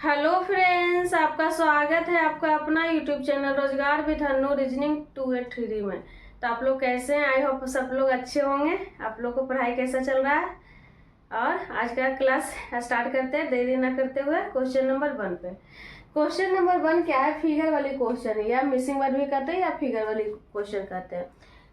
Hello friends, आपका स्वागत है आपका अपना यूट्यूब चैनल रोजगार विद हन्नू रीजनिंग 283 में। तो आप लोग कैसे हैं? आई होप सब लोग अच्छे होंगे। आप लोग को पढ़ाई कैसा चल रहा है? और आज का क्लास स्टार्ट करते हैं देरी ना करते हुए क्वेश्चन नंबर 1 पे। क्वेश्चन नंबर 1 क्या है? फिगर वाली क्वेश्चन, या मिसिंग वर्ड भी कहते हैं या फिगर वाली क्वेश्चन कहते हैं।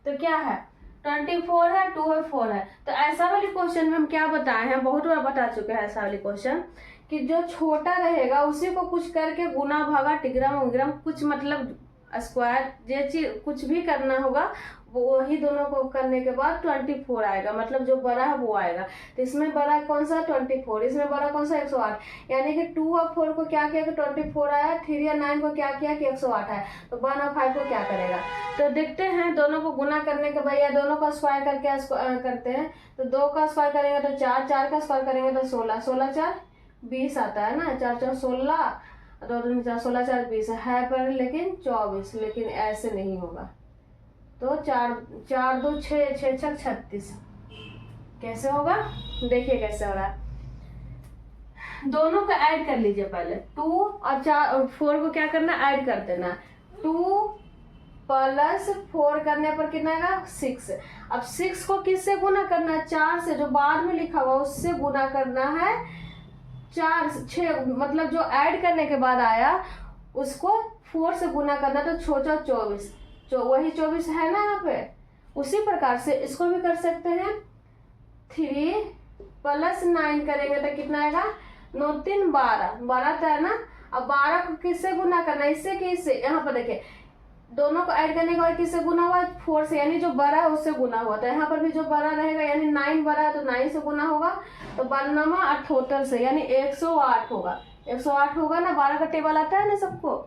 तो क्या है? 24 है, 2 है, 4 है। तो ऐसा वाली क्वेश्चन में हम क्या बताए हैं, बहुत बार बता चुके हैं ऐसा वाली क्वेश्चन कि जो छोटा रहेगा उसी को कुछ करके गुना भागा टिग्राम उग्राम कुछ मतलब स्क्वायर ये चीज कुछ भी करना होगा, वो वही दोनों को करने के बाद 24 आएगा। मतलब जो बड़ा है वो आएगा। तो इसमें बड़ा कौन सा? 24। इसमें बड़ा कौन सा? 108। यानी कि 2 और 4 को क्या किया कि 24 आया, 3 और 9 को क्या किया कि 108 है। तो 1 और 5 को क्या करेगा? तो देखते हैं दोनों को गुना करने के बाद या दोनों का स्क्वायर करके करते हैं। तो 2 का स्क्वायर करेंगे तो 4, 4 का स्क्वायर करेंगे तो 16, 16 4 20 आता है ना। 4 4 16, 2 2 4 16 4 20 है पर लेकिन 24, लेकिन ऐसे नहीं होगा। तो 4 4 2 6 6 6 36 कैसे होगा? देखिए कैसे हो रहा है। दोनों को ऐड कर लीजिए पहले। 2 और 4 को क्या करना? ऐड कर देना। 2 प्लस 4 करने पर कितना आएगा? 6। अब 6 को किससे गुना करना है? 4 से, जो बाद में लिखा हुआ उससे गुना करना है। 4 6 मतलब जो ऐड करने के बाद आया उसको 4 से गुना करना। तो 6 24, वही 24 है ना यहाँ पे। उसी प्रकार से इसको भी कर सकते हैं। 3 प्लस 9 करेंगे तो कितना आएगा? 9 3 12, 12 तो है ना। अब 12 को किससे गुना करना है? इससे कि इससे? यहाँ पर देखिए दोनों को ऐड करने के बाद किससे गुना हुआ? 4 से, यानी जो बड़ा है उससे गुना हुआ। तो यहाँ पर भी जो बड़ा रहेगा यानी 9 बड़ा है तो 9 से गुना होगा। तो 92 78 से यानी 108 होगा। 108 होगा ना। 12 का टेबल आता है ना सबको।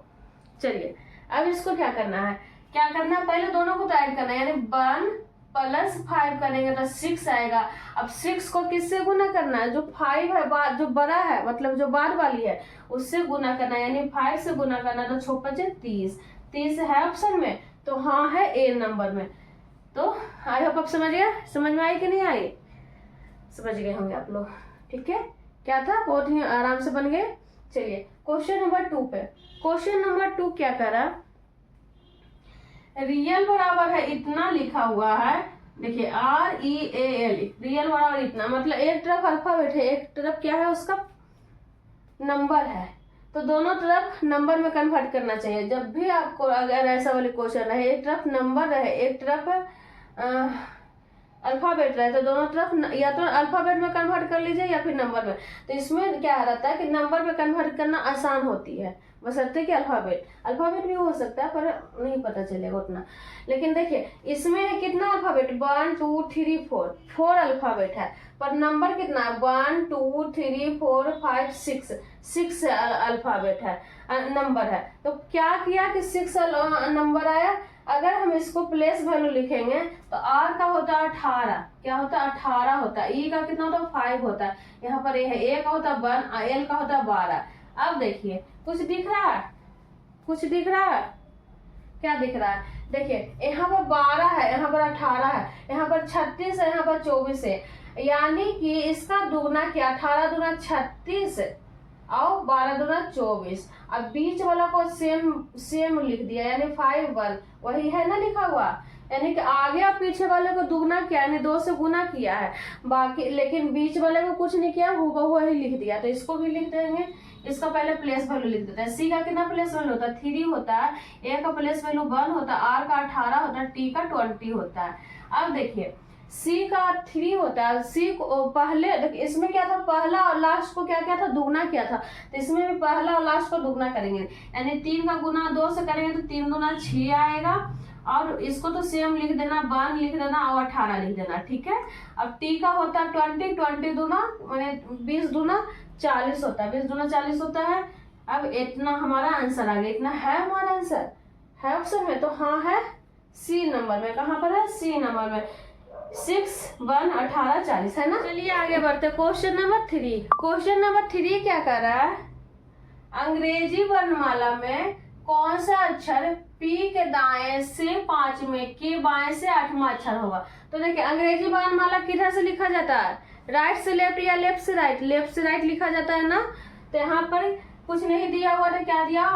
चलिए अब इसको क्या करना है? क्या करना है? पहले दोनों को तो ऐड करना है, यानी 1 प्लस 5 करेंगे तो 6 आएगा। अब 6 को किससे गुना करना है? जो 5 है, जो बड़ा है मतलब जो बाद वाली है उससे गुना करना है, यानी 5 से गुना करना। तो 6 5 30, 30 है ऑप्शन में, तो हाँ है ए नंबर में। तो आई होप आप समझ गए। समझ में आई कि नहीं आई? समझ गए होंगे आप लोग। ठीक है, क्या था? बहुत ही आराम से बन गए। चलिए क्वेश्चन नंबर 2 पे। क्वेश्चन नंबर 2 क्या करा? रियल बराबर है इतना लिखा हुआ है। देखिए REAL, रियल बराबर इतना, मतलब एक तरफ अल्फाबेट है, एक तरफ क्या है उसका नंबर है। तो दोनों तरफ नंबर में कन्वर्ट करना चाहिए। जब भी आपको अगर ऐसा वाली क्वेश्चन रहे, एक तरफ नंबर रहे एक तरफ अल्फाबेट रहे, तो दोनों तरफ या तो अल्फाबेट में कन्वर्ट कर लीजिए या फिर नंबर में। तो इसमें क्या रहता है कि नंबर में कन्वर्ट करना आसान होती है, बशर्ते कि अल्फाबेट भी हो सकता है पर नहीं पता चलेगा उतना। लेकिन देखिए इसमें कितना अल्फाबेट? 1 2 3 4 अल्फाबेट है, पर नंबर कितना है? 1 2 3 4 5 6 अल्फाबेट है, नंबर है। तो क्या किया कि 6 नंबर आया। अगर हम इसको प्लेस वैल्यू लिखेंगे तो आर का होता है 18, क्या होता है? 18 होता है। ई का कितना होता है? 5 होता है। यहाँ पर ए का होता है 1, एल का होता है 12। अब देखिए कुछ दिख रहा है? कुछ दिख रहा है? क्या दिख रहा है? देखिए यहाँ पर 12 है, यहाँ पर 18 है, यहाँ पर 36 है, यहाँ पर 24 है। यानी कि इसका दुगना किया, 18 दूना 36 और 12 दूना 24। अब बीच वाला को सेम लिख दिया, यानी 5 1 वही है ना लिखा हुआ। यानी कि आगे और पीछे वाले को दुगना किया, यानी 2 से गुना किया है बाकी, लेकिन बीच वाले को कुछ नहीं किया, हूबहू ही लिख दिया। तो इसको भी लिख देंगे। इसका पहले प्लेस वैल्यू लिख देते हैं। सी का कितना प्लेस वैल्यू होता है? 3 होता है। ए का प्लेस वैल्यू 1 होता है। आर का 18 होता है। टी का 20 होता है। अब देखिए सी का 3 होता है। सी को पहले देखिए इसमें क्या था? पहला और लास्ट को क्या था? दुगना किया था। तो इसमें भी पहला और लास्ट को दुगना करेंगे, यानी 3 का गुना 2 से करेंगे तो 3 दूना 6 आएगा। और इसको तो सेम लिख देना, 1 लिख देना और 18 लिख देना। ठीक है। अब टी का होता है 20, 20 दूना मैंने 20 दूना 40 होता है, 20 दूना 40 होता है। अब इतना हमारा आंसर आ गया। इतना है हमारा आंसर, है ऑप्शन में, तो हाँ है सी नंबर में। कहाँ पर है? सी नंबर में। 6 1 18 40 है ना। चलिए आगे बढ़ते। Question number 3। क्वेश्चन नंबर 3 क्या कर रहा है? अंग्रेजी वर्णमाला में कौन सा अक्षर पी के दाएं से 5 में के बाएं से 8वां अक्षर होगा? तो देखिए अंग्रेजी वर्णमाला किधर से लिखा जाता है? राइट से लेफ्ट या लेफ्ट से राइट? लेफ्ट से राइट लिखा जाता है ना। तो यहाँ पर कुछ नहीं दिया हुआ तो क्या दिया,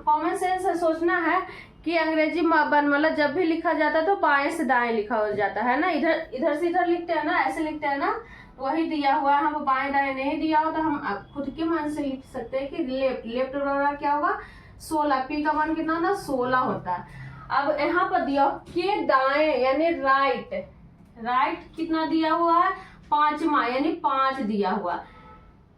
कॉमन सेंस से सोचना है कि अंग्रेजी वर्णमाला जब भी लिखा जाता है तो बाएं से दाएं लिखा हो जाता है ना, इधर इधर से इधर लिखते हैं ना, ऐसे लिखते हैं ना, वही दिया हुआ है। हम बाएं दाएं नहीं दिया हो तो हम खुद के मन से लिख सकते हैं कि लेफ्ट, लेफ्ट बराबर क्या होगा 16, पी का मान कितना होता है 16 होता है। अब यहाँ पर दिया के दाएं यानी राइट, राइट कितना दिया हुआ है 5वां यानी 5 दिया हुआ,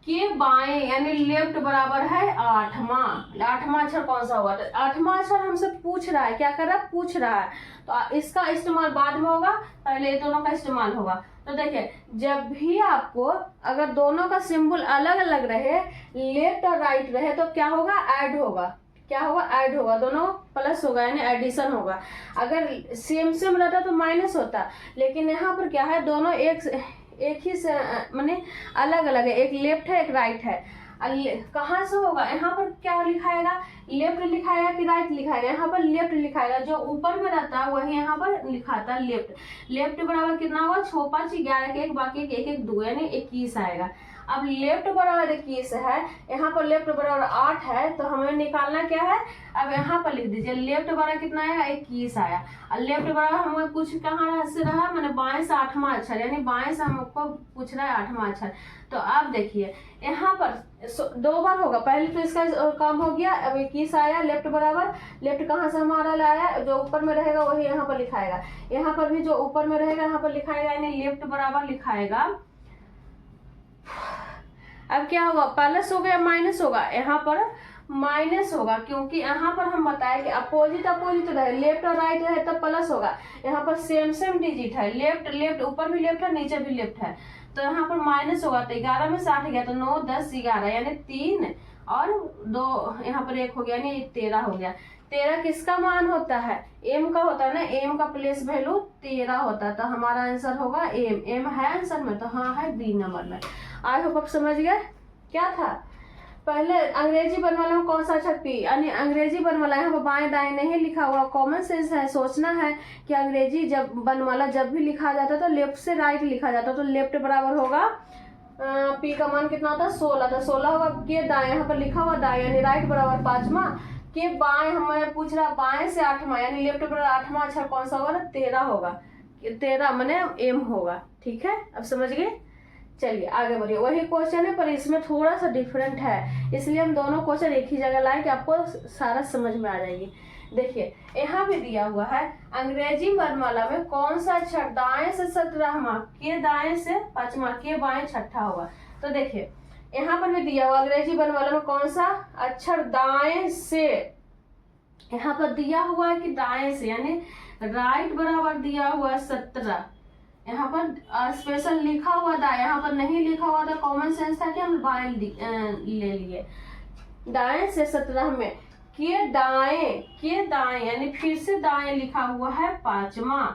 के बाएं यानी लेफ्ट बराबर है 8वां अक्षर कौन सा हुआ, तो 8वां अक्षर हमसे पूछ रहा है, क्या कर रहा है पूछ रहा है, तो इसका इस्तेमाल बाद में होगा, पहले ये दोनों का इस्तेमाल होगा। तो देखिए जब भी आपको अगर दोनों का सिंबल अलग अलग रहे, लेफ्ट और राइट रहे, तो क्या होगा ऐड होगा, क्या होगा ऐड होगा, दोनों प्लस होगा यानी एडिशन होगा। अगर सेम सेम रहता तो माइनस होता, लेकिन यहाँ पर क्या है दोनों एक ही से माने अलग अलग है, एक लेफ्ट है एक राइट है। कहाँ से होगा, यहाँ पर क्या लिखाएगा लेफ्ट लिखाएगा कि राइट लिखाएगा, यहाँ पर लेफ्ट लिखाएगा, जो ऊपर में रहता है वही यहाँ पर लिखाता है लेफ्ट। लेफ्ट बराबर कितना होगा 6 5 11 के 1 बाकी 1 1 2 यानी 21 आएगा। अब लेफ्ट बराबर 21 है, यहाँ पर लेफ्ट बराबर 8 है, तो हमें निकालना क्या है, अब यहाँ पर लिख दीजिए लेफ्ट बराबर कितना आएगा 21 आया, और लेफ्ट बराबर हमें पूछ कहाँ से रहा, मैंने बाएं से 8वां अक्षर यानी बाएं से हमको पूछ रहा है 8वां अक्षर। तो आप देखिए यहाँ पर 2 बार होगा, पहले तो इसका काम हो गया, अब 21 आया लेफ्ट बराबर, लेफ्ट कहाँ से हमारा लाया, जो ऊपर में रहेगा वही यहाँ पर लिखाएगा, यहाँ पर भी जो ऊपर में रहेगा यहाँ पर लिखाएगा यानी लेफ्ट बराबर लिखाएगा। अब क्या होगा प्लस होगा या माइनस होगा, यहाँ पर माइनस होगा, क्योंकि यहाँ पर हम बताए कि अपोजिट अपोजिट रहे, लेफ्ट और राइट रहे तब प्लस होगा, यहाँ पर सेम सेम डिजिट है, लेफ्ट लेफ्ट ऊपर भी लेफ्ट है नीचे भी लेफ्ट है, तो यहाँ पर माइनस होगा। तो 11 में 60 गया तो 9 10 11 यानी 3 और 2 यहाँ पर 1 हो गया यानी 13 हो गया। 13 किसका मान होता है, एम का होता है ना, एम का प्लेस वैल्यू 13 होता है, तो हमारा आंसर होगा एम। एम है आंसर में, तो हाँ है बी नंबर में। आई होप आप समझ गए क्या था। पहले अंग्रेजी वर्णमाला में कौन सा अक्षर पी, यानी अंग्रेजी वर्णमाला यहाँ पर बाएं दाएं नहीं लिखा हुआ, कॉमन सेंस है, सोचना है कि अंग्रेजी जब वर्णमाला जब भी लिखा जाता है तो लेफ्ट से राइट लिखा जाता है, तो लेफ्ट बराबर होगा पी का मान कितना होता है 16, तो 16 होगा, के दाएं यहाँ पर लिखा हुआ दाएं यानी राइट बराबर 5वां, के बाएं हमें पूछ रहा बाएं से 8वां यानी लेफ्ट बराबर 8वां अक्षर कौन सा होगा, 13 होगा, 13 माने एम होगा। ठीक है अब समझ गए, चलिए आगे बढ़िए। वही क्वेश्चन है पर इसमें थोड़ा सा डिफरेंट है, इसलिए हम दोनों क्वेश्चन एक ही जगह लाए कि आपको सारा समझ में आ जाएगी। देखिए यहाँ भी दिया हुआ है अंग्रेजी वर्णमाला में कौन सा अक्षर दाएं से 17वां, के दाएं से 5वां, के बाएं 6ठा होगा। तो देखिए यहाँ पर भी दिया हुआ अंग्रेजी वर्णमाला में कौन सा अक्षर दाएं से, यहाँ पर दिया हुआ है कि दाएं से यानी राइट बराबर दिया हुआ है 17, यहाँ पर स्पेशल लिखा हुआ था, यहाँ पर नहीं लिखा हुआ था, कॉमन सेंस था कि हम बाएं ले लिए। दाएं से 17 में के दाएं यानी फिर से दाएं लिखा हुआ है 5वां।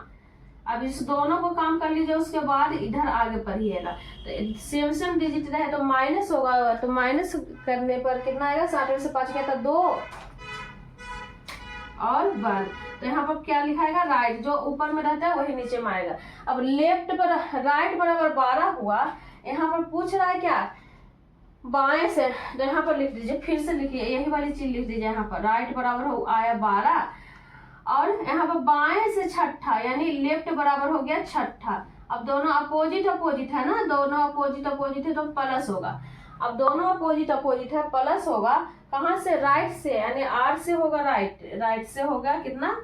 अब इस दोनों को काम कर लीजिए, उसके बाद इधर आगे पढ़िएगा। तो सेम सेम डिजिट रहे तो माइनस होगा, तो माइनस करने पर कितना आएगा, 60 में से 5 गया था 2 और 1, तो यहाँ पर क्या लिखाएगा राइट, जो ऊपर में रहता है वही नीचे में आएगा। अब लेफ्ट पर राइट बराबर 12 हुआ, यहाँ पर पूछ रहा है क्या बाएं से, तो यहाँ पर लिख दीजिए, फिर से लिखिए यही वाली चीज लिख दीजिए, यहाँ पर राइट बराबर हो आया 12 और यहाँ पर बाएं से 6ठा यानी लेफ्ट बराबर हो गया 6ठा। अब दोनों अपोजिट अपोजिट है ना, दोनों अपोजिट अपोजिट है तो प्लस होगा। अब दोनों अपोजिट अपोजिट है प्लस होगा, कहाँ से राइट से यानी आर से होगा, राइट से होगा कितना,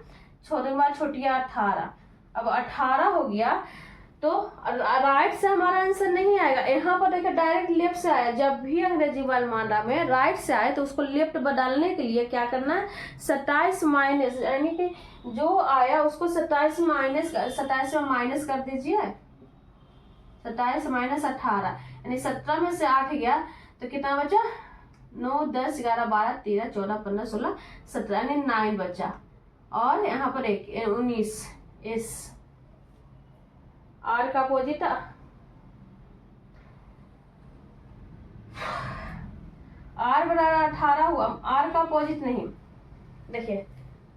छोटे के बाद छोटिया 18, अब 18 हो गया तो राइट से हमारा आंसर नहीं आएगा। यहाँ पर देखिए डायरेक्ट लेफ्ट से आया, जब भी अंग्रेजी वर्णमाला में राइट से आए तो उसको लेफ्ट बदलने के लिए क्या करना है 27 माइनस यानी कि जो आया उसको 27 में माइनस कर दीजिए, 27 माइनस 18 यानी 17 में से 8 गया तो कितना बचा 9 10 11 12 13 14 15 16 17 यानी 9 बचा, और यहाँ पर 19 इस आर का अपोजिट आर बराबर 18 हुआ, आर का अपोजिट नहीं, देखिए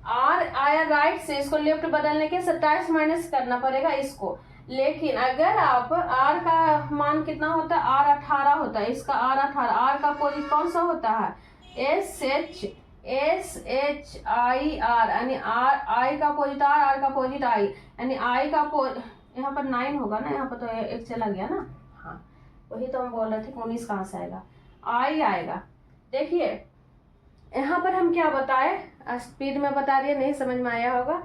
आर आया राइट से, इसको लेफ्ट बदलने के 27 माइनस करना पड़ेगा इसको। लेकिन अगर आप आर का मान कितना होता है, आर 18 होता है, इसका आर 18, आर का अपोजिट कौन सा होता है SHIR यानी आई का अपोजिट आर का अपोजिट आई, यानी आई का यहाँ पर 9 होगा ना, यहाँ पर तो एक चला गया ना, हाँ वही तो हम बोल रहे थे 19 कहाँ से आएगा, आई आएगा। देखिए यहाँ पर हम क्या बताए, स्पीड में बता रही है, नहीं समझ में आया होगा।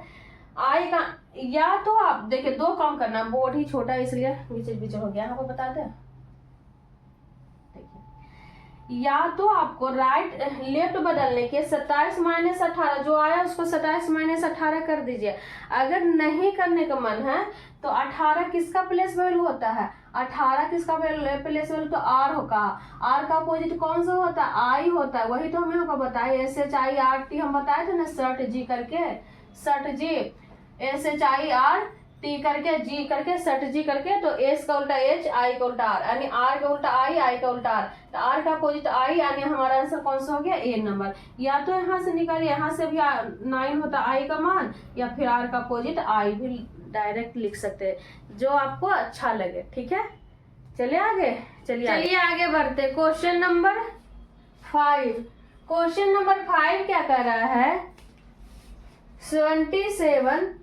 आई का या तो आप देखिए 2 काम करना, बोर्ड ही छोटा है इसलिए बीच हो गया, यहाँ पर बता दें। या तो आपको राइट लेफ्ट बदलने के 27 - 18 जो आया उसको 27 - 18 कर दीजिए। अगर नहीं करने का मन है तो 18 किसका प्लेस वैल्यू होता है, 18 किसका प्लेस वैल्यू, तो आर होगा। आर का अपोजिट कौन सा होता है, आई होता है, वही तो हम यहाँ पर बताए SHIRT हम बताए थे ना, सर्ट जी करके, सर्ट जी SHIRT करके जी करके सर्ट जी करके, तो एस का उल्टा एच, आई का उल्टा आर, यानी आर का उल्टा आई का उल्टा आर, तो आर का अपोजिट आई, यानी हमारा आंसर कौन सा हो गया, ए नंबर। या तो यहाँ से निकालिए, यहाँ से भी 9 होता आई का मान, या फिर आर का अपोजिट आई भी डायरेक्ट लिख सकते हैं, जो आपको अच्छा लगे, ठीक है। चलिए आगे, चलिए आगे बढ़ते। क्वेश्चन नंबर 5, क्वेश्चन नंबर 5 क्या कर रहा है, 77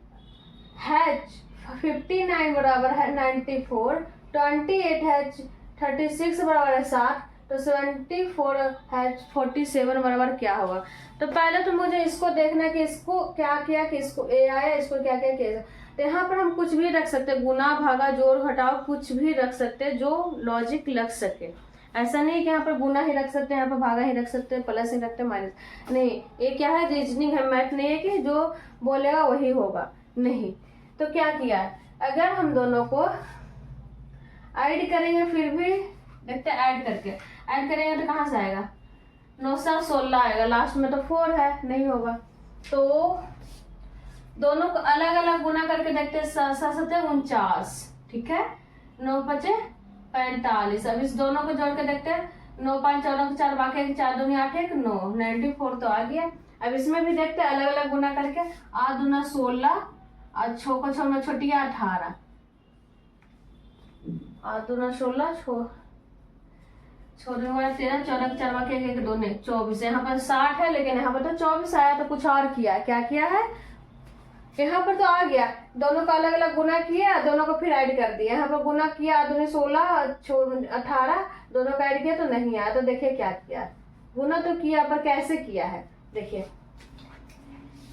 H 59 बराबर है 94, 28 H 36 बराबर है 60, तो 74 H 47 बराबर क्या होगा। तो पहले तो मुझे इसको देखना है कि इसको क्या किया कि इसको ए आया, इसको क्या क्या किया। तो यहाँ पर हम कुछ भी रख सकते हैं, गुना भागा जोड़ घटाव कुछ भी रख सकते हैं जो लॉजिक लग सके। ऐसा नहीं कि यहाँ पर गुना ही रख सकते हैं, यहाँ पर भागा ही रख सकते हैं, प्लस ही रखते हैं, माइनस नहीं। ये क्या है, रीजनिंग है, मैथ नहीं है कि जो बोलेगा वही होगा, नहीं। तो क्या किया, अगर हम दोनों को ऐड करेंगे, फिर भी देखते हैं ऐड करके, ऐड करेंगे तो कहाँ से आएगा, 9 × 16 आएगा, लास्ट में तो 4 है, नहीं होगा। तो दोनों को अलग अलग गुना करके देखते हैं, 49, ठीक है, 9 × 5 = 45। अब इस दोनों को जोड़ के देखते हैं, 9 × 5 = 14, 4 बाकी 4 दूनी 8 1 9, 94 तो आ गया। अब इसमें भी देखते हैं अलग अलग गुना करके, 8 दूना 16 और 6 को 6 में छोटिया 18, 8 दूना 16 छोटे वाला 13, 14 4 बाकी 1 1 2 24। यहाँ पर 60 है, लेकिन यहाँ पर तो 24 आया, तो कुछ और किया, क्या किया है, यहाँ पर तो आ गया, दोनों का अलग अलग गुना किया, दोनों को फिर ऐड कर दिया। यहाँ पर गुना किया, 8 दूनी 16 18, दोनों का ऐड किया तो नहीं आया। तो देखिए क्या किया, गुना तो किया, पर कैसे किया है, देखिए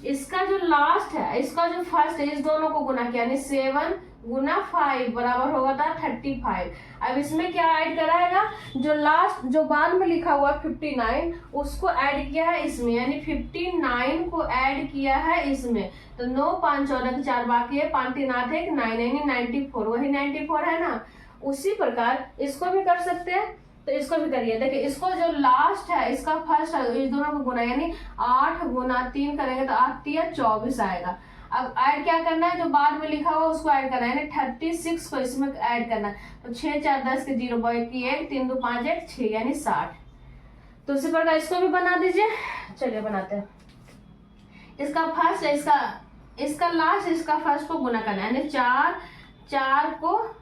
इसका जो लास्ट है, इसका जो फर्स्ट है, इस दोनों को गुना किया, यानी 7 × 5 बराबर होगा था 35। अब इसमें क्या ऐड कराएगा, जो लास्ट जो बाद में लिखा हुआ 59 उसको ऐड किया है इसमें, यानी 59 को ऐड किया है इसमें। तो 9 5 14 4 बाकी है, 5 3 8 1 9, यानी 94, वही 94 है ना। उसी प्रकार इसको भी कर सकते हैं, तो इसको भी करिए। देखिए इसको जो लास्ट है, इसका फर्स्ट है, इस दोनों को गुना, यानी 8 × 3 करेंगे तो 8 3 24 आएगा। अब ऐड क्या करना है, जो बाद में लिखा हुआ उसको ऐड करना है, यानी 36 को इसमें ऐड करना है। तो 6 4 10 के 0 बाकी 1 3 2 5 1 6, यानी 60। तो उसी प्रकार इसको भी बना दीजिए। चलिए बनाते हैं। इसका फर्स्ट, इसका लास्ट, इसका फर्स्ट को गुना करना है, यानी 4 को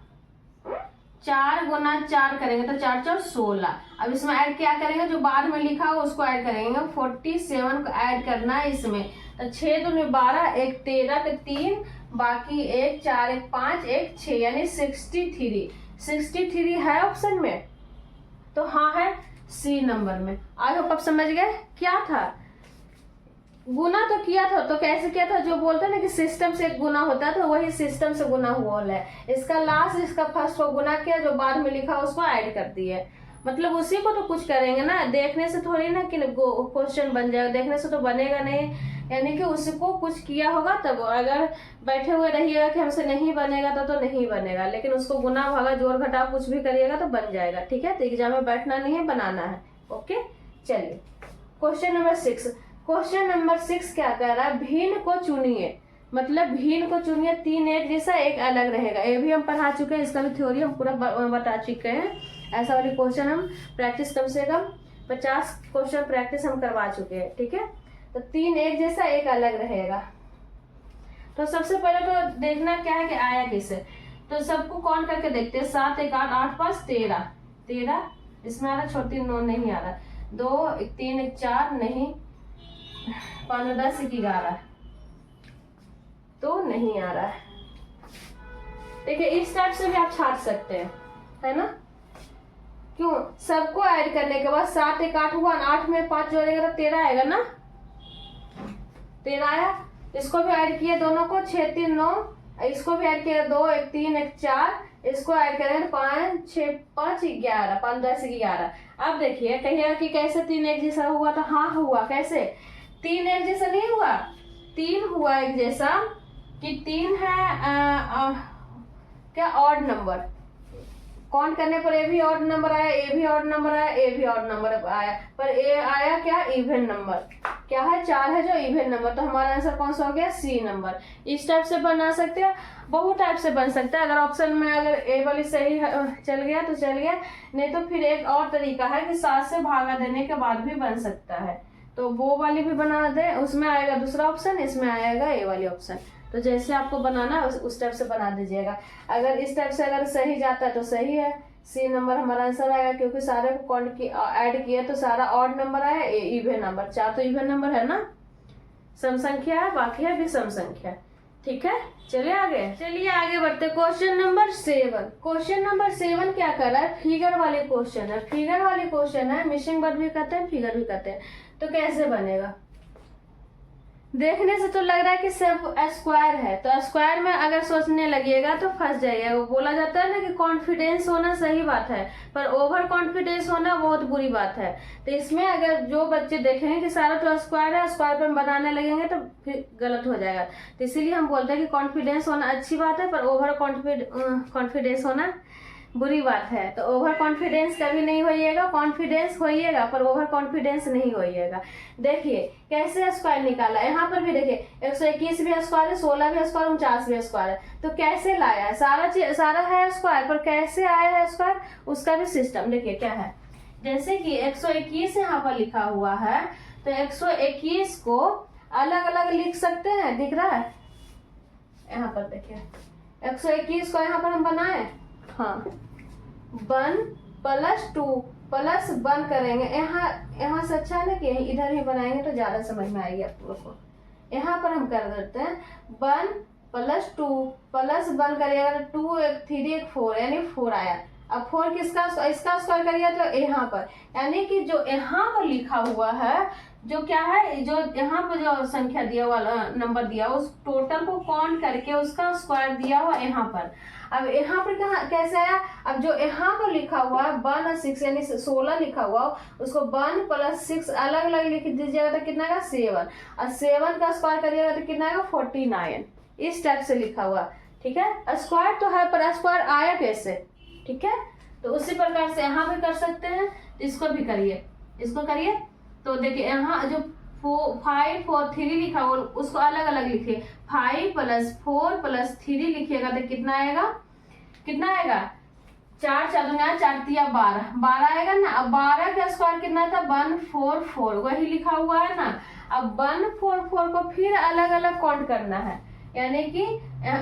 4 × 4 करेंगे तो 4 4 16। अब इसमें ऐड क्या करेंगे, जो बाद में लिखा हो उसको ऐड करेंगे, 47 को ऐड करना है इसमें। तो 6 दूनी 12 1 13 के 3 बाकी 1 4 1 5 1 6, यानी 63 है ऑप्शन में, तो हाँ है सी नंबर में। आई होप आप समझ गए क्या था। गुना तो किया था, तो कैसे किया था, जो बोलते हैं ना कि सिस्टम से गुना होता है, तो वही सिस्टम से गुना हुआ है। इसका लास्ट, इसका फर्स्ट को गुना किया, जो बाद में लिखा उसको ऐड कर दिए, मतलब उसी को तो कुछ करेंगे ना, देखने से थोड़ी ना कि क्वेश्चन बन जाएगा, देखने से तो बनेगा नहीं, यानी कि उसको कुछ किया होगा तब। अगर बैठे हुए रहिएगा कि हमसे नहीं बनेगा तो नहीं बनेगा, लेकिन उसको गुना भागा जोड़ घटाव कुछ भी करिएगा तो बन जाएगा, ठीक है। तो एग्जाम में बैठना नहीं है, बनाना है, ओके। चलिए क्वेश्चन नंबर 6। क्वेश्चन नंबर 6 क्या कह रहा है, भिन्न को चुनिए, मतलब भिन्न को चुनिए, 3 एक जैसा एक अलग रहेगा। ये भी हम पढ़ा चुके हैं, इसका भी थ्योरी हम पूरा बता चुके हैं। ऐसा वाली क्वेश्चन हम प्रैक्टिस कम से कम 50 क्वेश्चन प्रैक्टिस हम करवा चुके हैं, ठीक है। तो 3 एक जैसा एक अलग रहेगा। तो सबसे पहले तो देखना क्या है कि आया किसे, तो सबको कौन करके देखते हैं। 7 1 8 8 5 13, इसमें आ रहा, छोटी 9 नहीं आ रहा। 2 3 1 4 नहीं, 5 10 1 11 तो नहीं आ रहा है। देखिए इस टाइप से भी आप छाट सकते हैं, है ना। क्यों, सबको ऐड करने के बाद 7 1 8 हुआ, 8 में 5 जोड़ेगा तो 13 आएगा ना, 13 आया। इसको भी ऐड किए दोनों को, 6 3 9, इसको भी ऐड किया 2 1 3 1 4, इसको ऐड करेंगे 5 6 5 11, 5 10 11। अब देखिए कहिएगा कि कैसे 3 एक जैसा हुआ, तो हाँ हुआ। कैसे 3 एक जैसा नहीं हुआ, 3 हुआ एक जैसा कि 3 है क्या ऑड नंबर, काउंट करने पर ए भी ऑड नंबर आया, ए भी ऑड नंबर आया, ए भी ऑड नंबर आया, पर ए आया क्या, इवन नंबर। क्या है, 4 है जो इवन नंबर, तो हमारा आंसर कौन सा हो गया, सी नंबर। इस टाइप से बना सकते हो, बहुत टाइप से बन सकता है। अगर ऑप्शन में अगर ए वाली सही चल गया तो चल गया, नहीं तो फिर एक और तरीका है कि 7 से भागा देने के बाद भी बन सकता है, तो वो वाली भी बना दे, उसमें आएगा दूसरा ऑप्शन, इसमें आएगा ए वाली ऑप्शन। तो जैसे आपको बनाना है उस टाइप से बना दीजिएगा। अगर इस टाइप से अगर सही जाता है तो सही है, सी नंबर हमारा आंसर आएगा, क्योंकि सारे को काउंट की ऐड किया तो सारा ऑड नंबर आया, इवन नंबर। 4 तो इवन नंबर है ना, सम संख्या है, बाकी है भी सम संख्या। ठीक है, चलिए आगे बढ़ते। Question number 7। क्वेश्चन नंबर 7 क्या कर रहा है, फिगर वाले क्वेश्चन है। फिगर वाले क्वेश्चन है, मिसिंग वर्ड भी कहते हैं, फिगर भी कहते हैं। तो कैसे बनेगा, देखने से तो लग रहा है कि सब स्क्वायर है, तो स्क्वायर में अगर सोचने लगिएगा तो फंस जाइएगा। वो बोला जाता है ना कि कॉन्फिडेंस होना सही बात है, पर ओवर कॉन्फिडेंस होना बहुत बुरी बात है। तो इसमें अगर जो बच्चे देखेंगे कि सारा तो स्क्वायर है, स्क्वायर पे हम बनाने लगेंगे तो फिर गलत हो जाएगा। तो इसीलिए हम बोलते हैं कि कॉन्फिडेंस होना अच्छी बात है, पर ओवर कॉन्फिडेंस होना बुरी बात है। तो ओवर कॉन्फिडेंस कभी नहीं होइएगा, कॉन्फिडेंस होइएगा पर ओवर कॉन्फिडेंस नहीं होइएगा। देखिए कैसे स्क्वायर निकाला, यहाँ पर भी देखिए 121 भी स्क्वायर है, 16 भी स्क्वायर, 49 भी स्क्वायर है। तो कैसे लाया है, सारा है स्क्वायर, पर कैसे आया है स्क्वायर, उसका भी सिस्टम देखिए क्या है। जैसे कि 121 यहाँ पर लिखा हुआ है, तो 121 को अलग अलग लिख सकते हैं, दिख रहा है यहाँ पर। देखिए 121 को यहाँ पर हम बनाए, हाँ 1 + 2 प्लस 1 करेंगे। यहाँ से अच्छा है ना कि इधर ही बनाएंगे तो ज्यादा समझ में आएगी आप लोगों को। यहाँ पर हम कर देते हैं 1 + 2 प्लस 1 करिएगा तो 2 1 3 1 4, यानी 4 आया। अब 4 किसका, इसका स्क्वायर करिए तो यहाँ पर, यानी कि जो यहाँ पर लिखा हुआ है, जो क्या है, जो यहाँ पर जो संख्या दिया हुआ नंबर दिया उस टोटल को काउंट करके उसका स्क्वायर दिया हुआ यहाँ पर। अब यहाँ पर कहाँ कैसे आया, अब जो यहाँ पर लिखा हुआ है 1 और 6 यानी 16 लिखा हुआ, उसको 1 + 6 अलग अलग लिख दीजिएगा तो कितना आएगा 7, और 7 का स्क्वायर करिएगा तो कितना आएगा 49। इस टाइप से लिखा हुआ, ठीक है। स्क्वायर तो है पर स्क्वायर आया कैसे, ठीक है। तो उसी प्रकार से यहाँ भी कर सकते हैं, इसको भी करिए, इसको करिए। तो देखिए यहाँ जो 5 4 3 लिखा हुआ उसको अलग अलग लिखिए, 5 + 4 + 3 लिखिएगा तो कितना आएगा, 4 4 दूना 4 तिया 12 आएगा ना। अब 12 का स्क्वायर कितना था 144, वही लिखा हुआ है ना। अब 144 को फिर अलग अलग काउंट करना है, यानी कि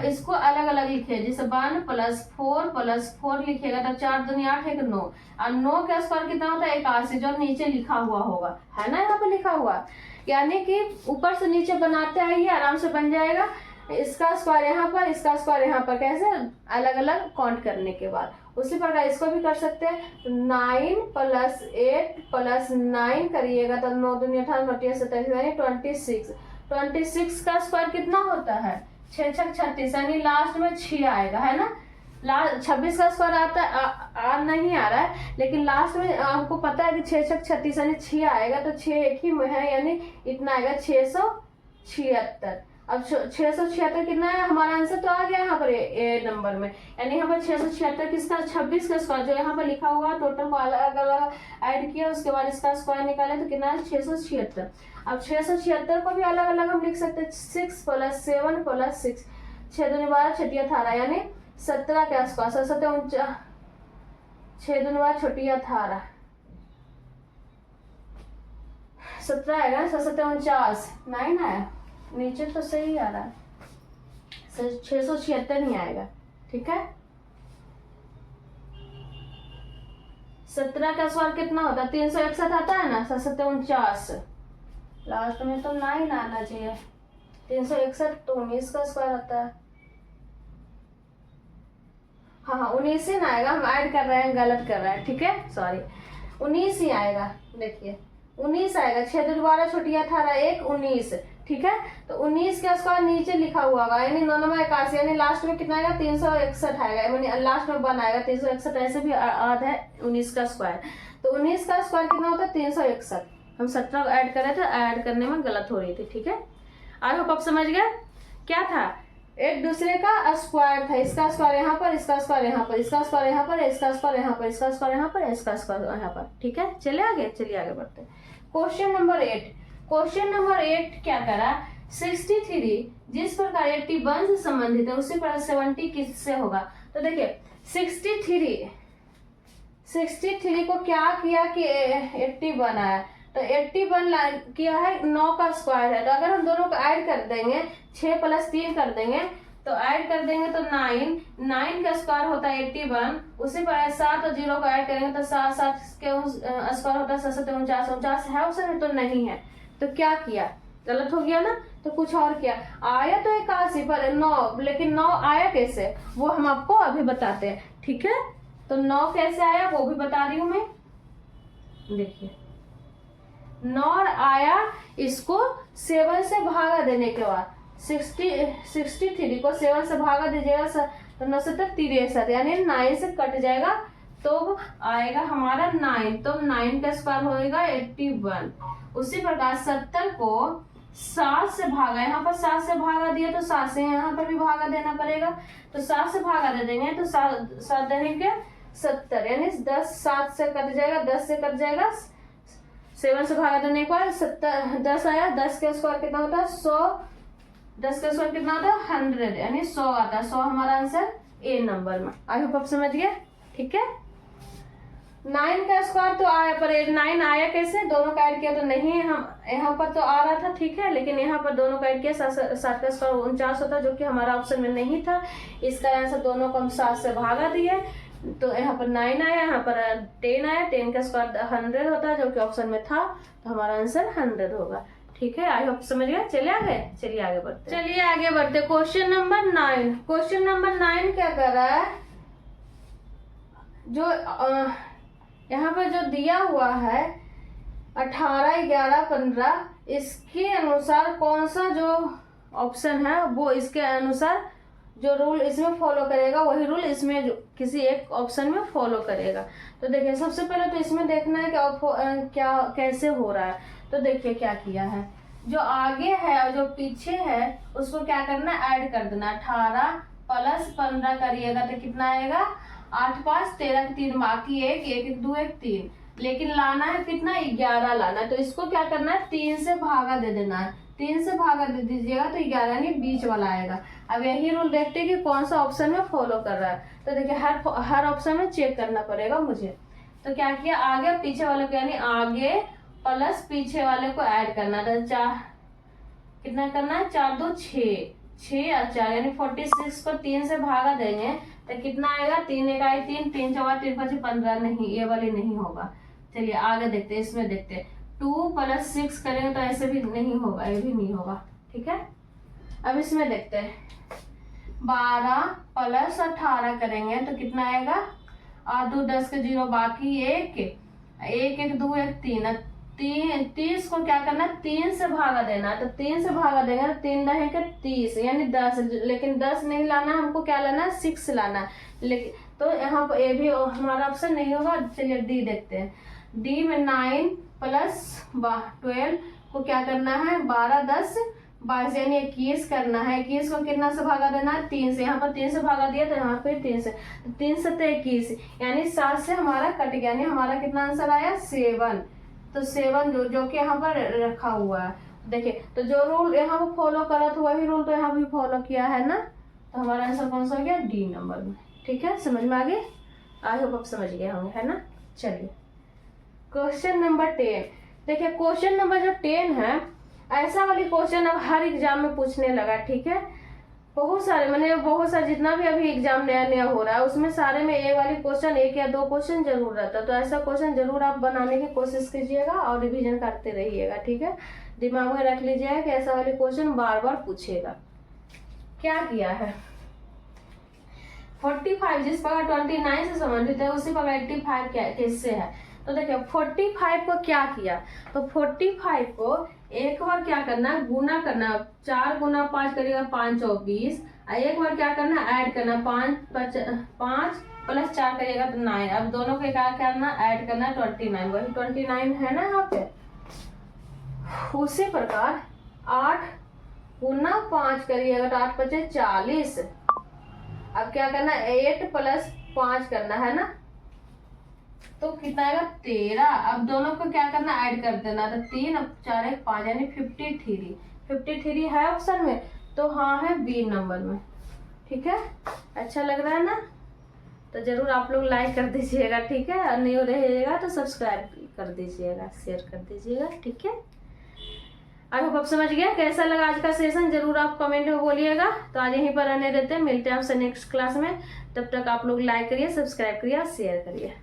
इसको अलग अलग लिखिए। जैसे 1 + 4 + 4 लिखिएगा तो 4 दूनी 8 1 9, और 9 का स्क्वायर कितना होता है 81, जो नीचे लिखा हुआ होगा, है ना यहाँ पे लिखा हुआ। यानी कि ऊपर से नीचे बनाते आइए, आराम से बन जाएगा। इसका स्क्वायर यहाँ पर, इसका स्क्वायर यहाँ पर, कैसे अलग अलग काउंट करने के बाद। उसी प्रकार इसको भी कर सकते हैं। 9 + 8 + 9 करिएगा तो 9 दूनी 18 9 27 यानी 26। 26 का स्क्वायर कितना होता है 6 6 36, यानी लास्ट में 6 आएगा, है ना। 26 का स्क्वायर आता है नहीं आ रहा है, लेकिन लास्ट में हमको पता है कि 6 6 36 यानी 6 आएगा, तो 6 एक ही में है, यानी इतना आएगा 676। अब 676 कितना है, हमारा आंसर तो आ गया यहाँ पर ए नंबर में, यानी यहाँ पर 676 किसका 26 का स्क्वायर जो यहाँ पर लिखा हुआ टोटल को अलग अलग ऐड किया, उसके बाद इसका स्क्वायर निकाले तो कितना है 676। अब 676 को भी अलग अलग हम लिख सकते हैं, 6 + 7 + 6, 6 दूनी 12 6 18, यानी 17 के आसपास। 7 6 दूनी 12 छोटी 18, 17 आएगा। 7 49 9 आया, नीचे तो सही आ रहा है, 676 नहीं आएगा, ठीक है। 17 का स्क्वायर कितना होता है? 361 आता है ना, 749। लास्ट में तो 9 आना चाहिए। 361 तो 19 का स्क्वायर आता है। हाँ 19 ही ना आएगा, हम ऐड कर रहे हैं, गलत कर रहे हैं, ठीक है, सॉरी। 19 ही आएगा, देखिए 19 आएगा। 6 दोबारा छोटी 18 1 19, ठीक है। तो 19 का स्क्वायर नीचे लिखा हुआ होगा, यानी 991, यानी लास्ट में कितना आएगा? 361 आएगा, यानी लास्ट में 1 आएगा। 361 ऐसे भी आधा है 19 का स्क्वायर। तो 19 का स्क्वायर कितना होता है? 361। हम 17 ऐड कर रहे थे, ऐड करने में गलत हो रही थी, ठीक है। आई होप आप समझ गए क्या था। एक दूसरे का स्क्वायर था, इसका स्क्वायर यहाँ पर, इसका स्क्वायर यहाँ पर, इसका स्क्वायर यहाँ पर, इसका स्क्वायर यहाँ पर, इसका स्क्वायर यहाँ पर, इसका स्क्वायर यहाँ पर, ठीक है। चलिए आगे बढ़ते हैं। Question number 8। क्वेश्चन नंबर 8 क्या करा? 63 जिस प्रकार 81 से संबंधित है उसी प्रकार 70 किससे होगा? तो देखिए 63 को क्या किया कि 81 आया, तो 81 किया है, 9 का स्क्वायर है। तो अगर हम दोनों को ऐड कर देंगे, 6 + 3 कर देंगे, तो ऐड कर देंगे तो 9 का स्क्वायर होता है 81। उसी पर 7 और 0 को ऐड करेंगे तो 7 के स्क्वायर होता है 7 49 है ऑप्शन में, तो नहीं है। तो क्या किया? गलत हो गया ना, तो कुछ और किया। आया तो 81 पर 9, लेकिन 9 आया कैसे वो हम आपको अभी बताते हैं, ठीक है। तो 9 कैसे आया वो भी बता रही हूं मैं। देखिए 9 आया, इसको 7 से भागा देने के बाद 63 को 7 से भागा दीजिएगा तो 9 से 63, यानी 9 से कट जाएगा तो आएगा हमारा 9। तो 9 का स्क्वायर होएगा 81। उसी प्रकार 70 को 7 से भागा, यहाँ पर 7 से भागा दिया तो 7 से यहाँ पर भी भागा देना पड़ेगा। तो 7 से भागा दे देंगे तो 7 देंगे 70, यानी 10 7 से कट जाएगा, 10 से कट जाएगा। 7 से भागा देने के बाद 10 आया, 10 का स्क्वायर कितना होता है? 100। 10 का स्क्वायर कितना होता है? 100, यानी 100 आता है। 100 हमारा आंसर ए नंबर में। आई होप आप समझ गए, ठीक है। 9 का स्क्वायर तो आया, पर 9 आया कैसे? दोनों का ऐड किया तो नहीं, हम यहाँ पर तो आ रहा था, ठीक है, लेकिन यहाँ पर दोनों का ऐड किया 7 का स्क्वायर 49 होता, जो कि हमारा ऑप्शन में नहीं था। इसका आंसर दोनों को हम 7 से भागा दिए, तो यहाँ पर 9 आया, यहाँ पर 10 आया। 10 का स्क्वायर 100 होता है, जो कि ऑप्शन में था, तो हमारा आंसर 100 होगा, ठीक है। आई होप समझ गए। चलिए आगे बढ़ते। Question number 9। क्वेश्चन नंबर 9 क्या कर रहा है? जो यहाँ पर जो दिया हुआ है 18 11 15, इसके अनुसार कौन सा जो ऑप्शन है वो इसके अनुसार जो रूल इसमें फॉलो करेगा वही रूल इसमें किसी एक ऑप्शन में फॉलो करेगा। तो देखिए सबसे पहले तो इसमें देखना है कि क्या कैसे हो रहा है। तो देखिए क्या किया है, जो आगे है और जो पीछे है उसको क्या करना है? ऐड कर देना। 18 + 15 करिएगा तो कितना आएगा? 8 5 13 3, बाकी 1 1 2 1 3, लेकिन लाना है कितना? 11 लाना है। तो इसको क्या करना है? 3 से भागा दे देना है। 3 से भागा दे दीजिएगा तो 11, यानी बीच वाला आएगा। अब यही रूल देखते हैं कि कौन सा ऑप्शन में फॉलो कर रहा है। तो देखिए हर ऑप्शन में चेक करना पड़ेगा मुझे। तो क्या किया? आगे पीछे वाले को, यानी आगे प्लस पीछे वाले को ऐड करना था। 4 कितना करना है? 4 2 6, 6 और 4, यानी 46 को 3 से भागा देंगे तो कितना आएगा? 3 1 आई 3, 3 4 3 5 15, नहीं, ये वाली नहीं होगा। चलिए आगे देखते हैं, इसमें देखते हैं। 2 + 6 करेंगे तो ऐसे भी नहीं होगा, ये भी नहीं होगा, ठीक है। अब इसमें देखते हैं 12 + 18 करेंगे तो कितना आएगा? 8 2 10 के 0, बाकी 1 1 1 2 1 3, 30 को क्या करना? 3 से भागा देना। तो 3 से भागा देंगे तो 3 रहेंगे 30, यानी 10, लेकिन 10 नहीं लाना, हमको क्या लाना? 6 लाना। लेकिन तो यहाँ पर ये भी हमारा ऑप्शन नहीं होगा। चलिए डी देखते हैं। डी में 9 + 12 को क्या करना है? 12 10 22, यानी 21 करना है। 21 को कितना से भागा देना है? 3 से। यहाँ पर 3 से भागा दिया तो यहाँ पे 3 से, तो 3 7 21, यानी 7 से हमारा कट गया, यानी हमारा कितना आंसर आया? 7। तो 7 जो कि यहाँ पर रखा हुआ है। देखिए तो जो रूल यहाँ पर फॉलो करा था वही रूल तो यहाँ भी फॉलो किया है ना, तो हमारा आंसर कौन सा हो गया? डी नंबर में, ठीक है। समझ में आ गई? आई होप आप समझ गए होंगे, है ना। चलिए क्वेश्चन नंबर 10। देखिए क्वेश्चन नंबर जो 10 है, ऐसा वाली क्वेश्चन अब हर एग्जाम में पूछने लगा, ठीक है। बहुत सारे, मैंने बहुत सारे जितना भी अभी एग्जाम नया नया हो रहा है उसमें सारे में ए वाली क्वेश्चन, एक या दो क्वेश्चन जरूर रहता है। तो ऐसा क्वेश्चन जरूर आप बनाने की कोशिश कीजिएगा और रिवीजन करते रहिएगा, ठीक है। दिमाग में रख लीजिएगा कि ऐसा वाली क्वेश्चन बार बार पूछेगा। क्या किया है 45 जिस प्रकार 29 से संबंधित है उसी प्रकार 85 क्या किससे है। तो देखिए 45 को क्या किया, तो 45 को एक बार क्या करना, गुना करना, 4 गुना 5 करिएगा 5 चौक 20, एक बार क्या करना ऐड करना, 5 प्लस 4 करिएगा तो 9। अब दोनों के क्या करना ऐड करना 29, वही 29 है ना यहाँ पे। उसी प्रकार 8 गुना 5 करिएगा तो 8 बचे 40। अब क्या करना 8 प्लस 5 करना है ना, तो कितना आएगा 13। अब दोनों को क्या करना ऐड कर देना, तो 3 अब 4 1 5 यानी 53 है ऑप्शन में, तो हाँ है बी नंबर में, ठीक है। अच्छा लग रहा है ना, तो जरूर आप लोग लाइक कर दीजिएगा, ठीक है। और नहीं रहेगा तो सब्सक्राइब कर दीजिएगा, शेयर कर दीजिएगा, ठीक है। आई होप आप समझ गए। कैसा लगा आज का सेशन जरूर आप कमेंट में बोलिएगा। तो आज यहीं पर रहने देते हैं, मिलते हैं आपसे नेक्स्ट क्लास में। तब तक आप लोग लाइक करिए, सब्सक्राइब करिए और शेयर करिए।